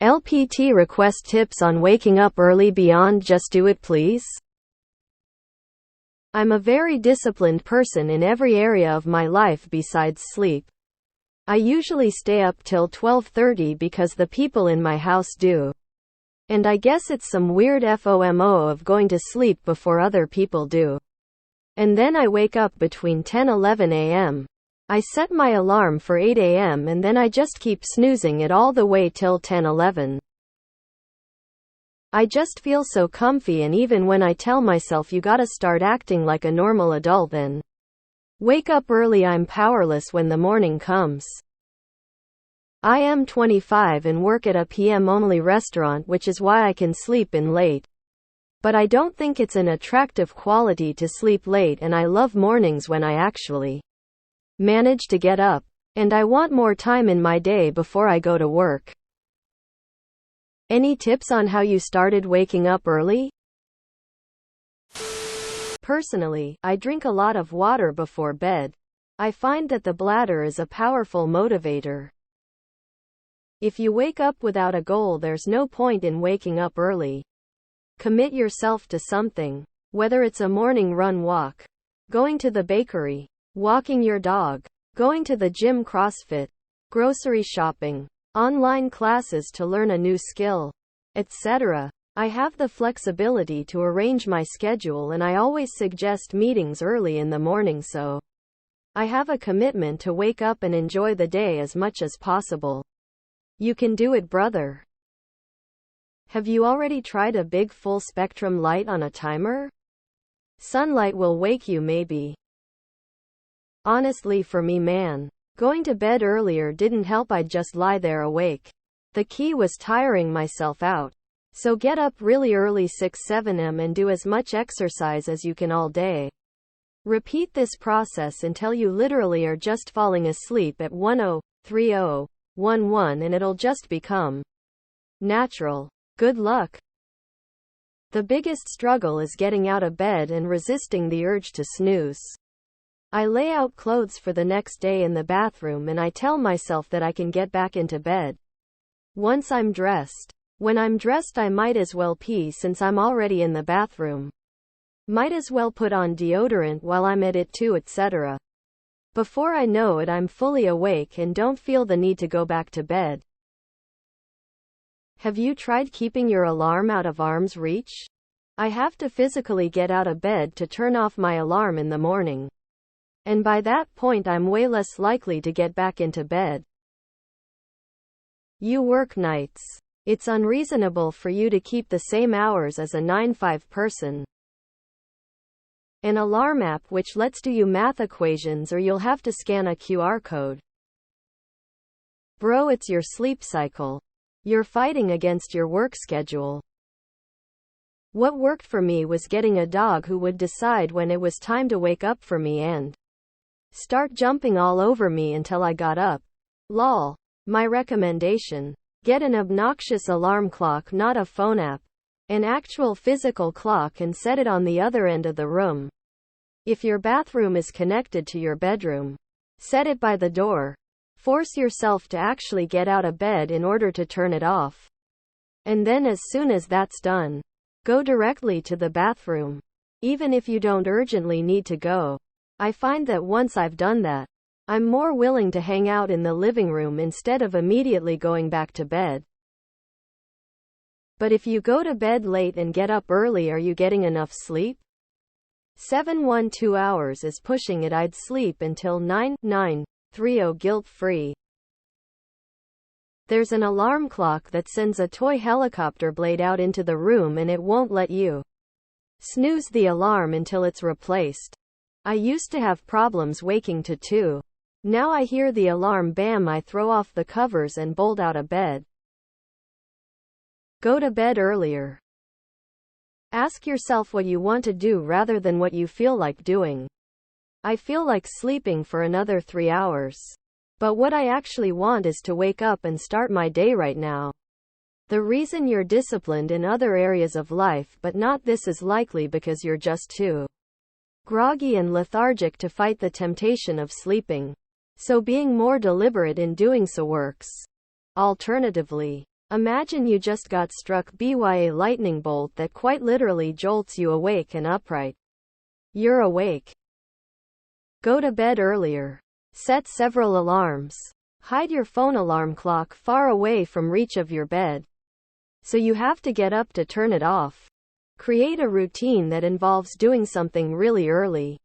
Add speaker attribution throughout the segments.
Speaker 1: LPT Request tips on waking up early beyond just do it please. I'm a very disciplined person in every area of my life besides sleep. I usually stay up till 12:30 because the people in my house do. And I guess it's some weird FOMO of going to sleep before other people do. And then I wake up between 10-11 a.m. I set my alarm for 8 a.m. and then I just keep snoozing it all the way till 10-11. I just feel so comfy, and even when I tell myself you gotta start acting like a normal adult then wake up early, I'm powerless when the morning comes. I am 25 and work at a PM-only restaurant, which is why I can sleep in late. But I don't think it's an attractive quality to sleep late, and I love mornings when I actually manage to get up. And I want more time in my day before I go to work. Any tips on how you started waking up early? Personally, I drink a lot of water before bed. I find that the bladder is a powerful motivator. If you wake up without a goal, there's no point in waking up early. Commit yourself to something. Whether it's a morning run, walk, going to the bakery, walking your dog, going to the gym, CrossFit, grocery shopping, online classes to learn a new skill, etc. I have the flexibility to arrange my schedule, and I always suggest meetings early in the morning, so I have a commitment to wake up and enjoy the day as much as possible. You can do it, brother. Have you already tried a big full spectrum light on a timer? Sunlight will wake you maybe. Honestly, for me, man, going to bed earlier didn't help. I'd just lie there awake. The key was tiring myself out. So get up really early, 6-7 am, and do as much exercise as you can all day. Repeat this process until you literally are just falling asleep at 10, 30, 11, and it'll just become natural. Good luck. The biggest struggle is getting out of bed and resisting the urge to snooze. I lay out clothes for the next day in the bathroom, and I tell myself that I can get back into bed once I'm dressed. When I'm dressed, I might as well pee since I'm already in the bathroom. Might as well put on deodorant while I'm at it too, etc. Before I know it, I'm fully awake and don't feel the need to go back to bed. Have you tried keeping your alarm out of arm's reach? I have to physically get out of bed to turn off my alarm in the morning. And by that point, I'm way less likely to get back into bed. You work nights. It's unreasonable for you to keep the same hours as a 9-5 person. An alarm app which lets you math equations, or you'll have to scan a QR code. Bro, it's your sleep cycle. You're fighting against your work schedule. What worked for me was getting a dog who would decide when it was time to wake up for me and start jumping all over me until I got up. Lol. My recommendation: get an obnoxious alarm clock, not a phone app. An actual physical clock, and set it on the other end of the room. If your bathroom is connected to your bedroom, set it by the door. Force yourself to actually get out of bed in order to turn it off. And then as soon as that's done, go directly to the bathroom. Even if you don't urgently need to go. I find that once I've done that, I'm more willing to hang out in the living room instead of immediately going back to bed. But if you go to bed late and get up early, are you getting enough sleep? 7-1-2 hours is pushing it. I'd sleep until 9-9-30 guilt-free. There's an alarm clock that sends a toy helicopter blade out into the room, and it won't let you snooze the alarm until it's replaced. I used to have problems waking to 2. Now I hear the alarm, bam, I throw off the covers and bolt out of bed. Go to bed earlier. Ask yourself what you want to do rather than what you feel like doing. I feel like sleeping for another 3 hours. But what I actually want is to wake up and start my day right now. The reason you're disciplined in other areas of life but not this is likely because you're just too groggy and lethargic to fight the temptation of sleeping. So being more deliberate in doing so works. Alternatively, Imagine you just got struck by a lightning bolt that quite literally jolts you awake and upright. You're awake. Go to bed earlier. Set several alarms. Hide your phone alarm clock far away from reach of your bed, so you have to get up to turn it off. Create a routine that involves doing something really early.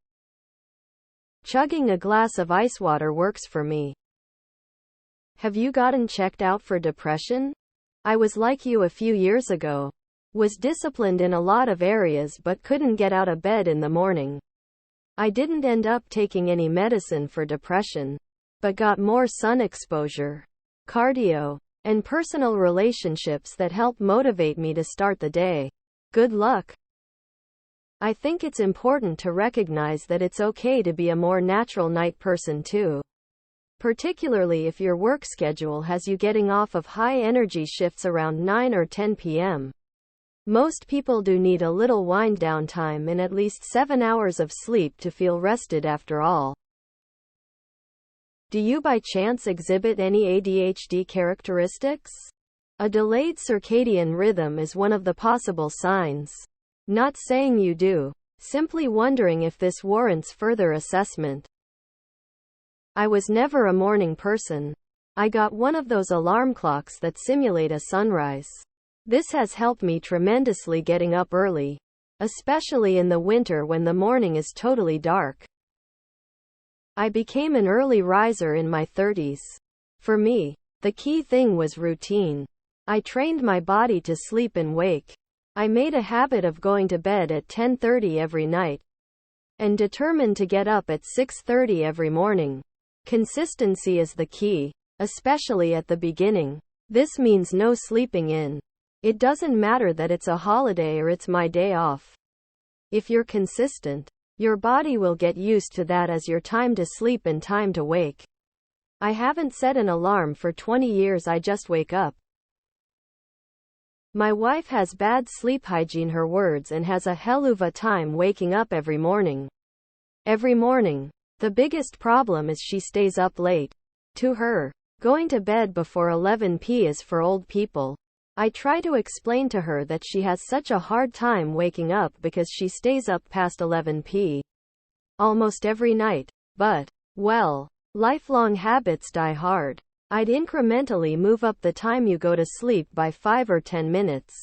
Speaker 1: Chugging a glass of ice water works for me. Have you gotten checked out for depression? I was like you a few years ago. Was disciplined in a lot of areas but couldn't get out of bed in the morning. I didn't end up taking any medicine for depression, but got more sun exposure, cardio, and personal relationships that help motivate me to start the day. Good luck. I think it's important to recognize that it's okay to be a more natural night person too. Particularly if your work schedule has you getting off of high energy shifts around 9 or 10 p.m. Most people do need a little wind down time and at least 7 hours of sleep to feel rested after all. Do you by chance exhibit any ADHD characteristics? A delayed circadian rhythm is one of the possible signs. Not saying you do, simply wondering if this warrants further assessment. I was never a morning person. I got one of those alarm clocks that simulate a sunrise. This has helped me tremendously getting up early, especially in the winter when the morning is totally dark. I became an early riser in my 30s. For me, the key thing was routine. I trained my body to sleep and wake. I made a habit of going to bed at 10:30 every night, and determined to get up at 6:30 every morning. Consistency is the key, especially at the beginning. This means no sleeping in. It doesn't matter that it's a holiday or it's my day off. If you're consistent, your body will get used to that as your time to sleep and time to wake. I haven't set an alarm for 20 years, I just wake up. My wife has bad sleep hygiene, her words, and has a hell of a time waking up every morning. Every morning. The biggest problem is she stays up late. To her, going to bed before 11 p.m. is for old people. I try to explain to her that she has such a hard time waking up because she stays up past 11 p.m. almost every night. But, well, lifelong habits die hard. I'd incrementally move up the time you go to sleep by 5 or 10 minutes.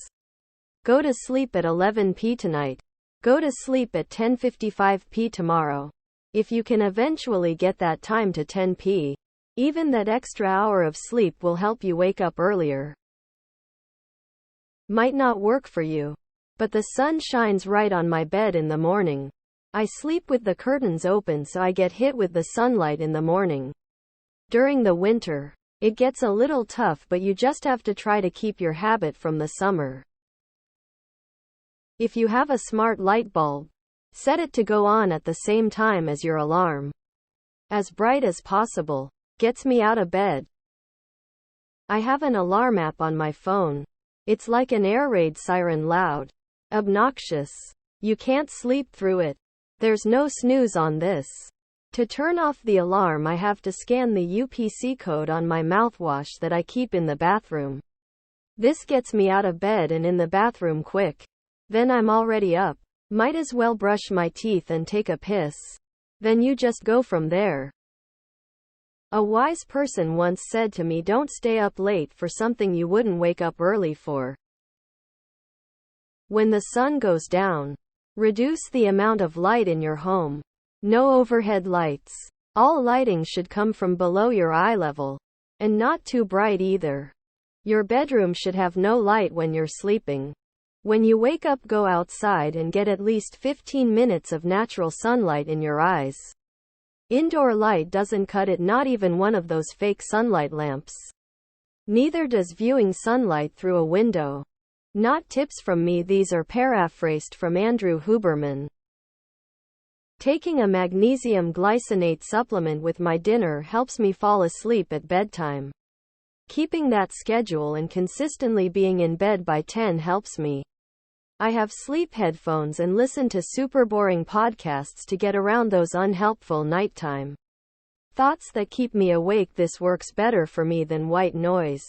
Speaker 1: Go to sleep at 11 p.m. tonight. Go to sleep at 10:55 p.m. tomorrow. If you can eventually get that time to 10 p.m., even that extra hour of sleep will help you wake up earlier. Might not work for you, but the sun shines right on my bed in the morning. I sleep with the curtains open so I get hit with the sunlight in the morning. During the winter, it gets a little tough, but you just have to try to keep your habit from the summer. If you have a smart light bulb, set it to go on at the same time as your alarm. As bright as possible. Gets me out of bed. I have an alarm app on my phone. It's like an air raid siren, loud, obnoxious. You can't sleep through it. There's no snooze on this. To turn off the alarm, I have to scan the UPC code on my mouthwash that I keep in the bathroom. This gets me out of bed and in the bathroom quick. Then I'm already up. Might as well brush my teeth and take a piss. Then you just go from there. A wise person once said to me, don't stay up late for something you wouldn't wake up early for. When the sun goes down, reduce the amount of light in your home. No overhead lights. All lighting should come from below your eye level. And not too bright either. Your bedroom should have no light when you're sleeping. When you wake up, go outside and get at least 15 minutes of natural sunlight in your eyes. Indoor light doesn't cut it, not even one of those fake sunlight lamps. Neither does viewing sunlight through a window. Not tips from me, these are paraphrased from Andrew Huberman. Taking a magnesium glycinate supplement with my dinner helps me fall asleep at bedtime. Keeping that schedule and consistently being in bed by 10 helps me. I have sleep headphones and listen to super boring podcasts to get around those unhelpful nighttime thoughts that keep me awake. This works better for me than white noise.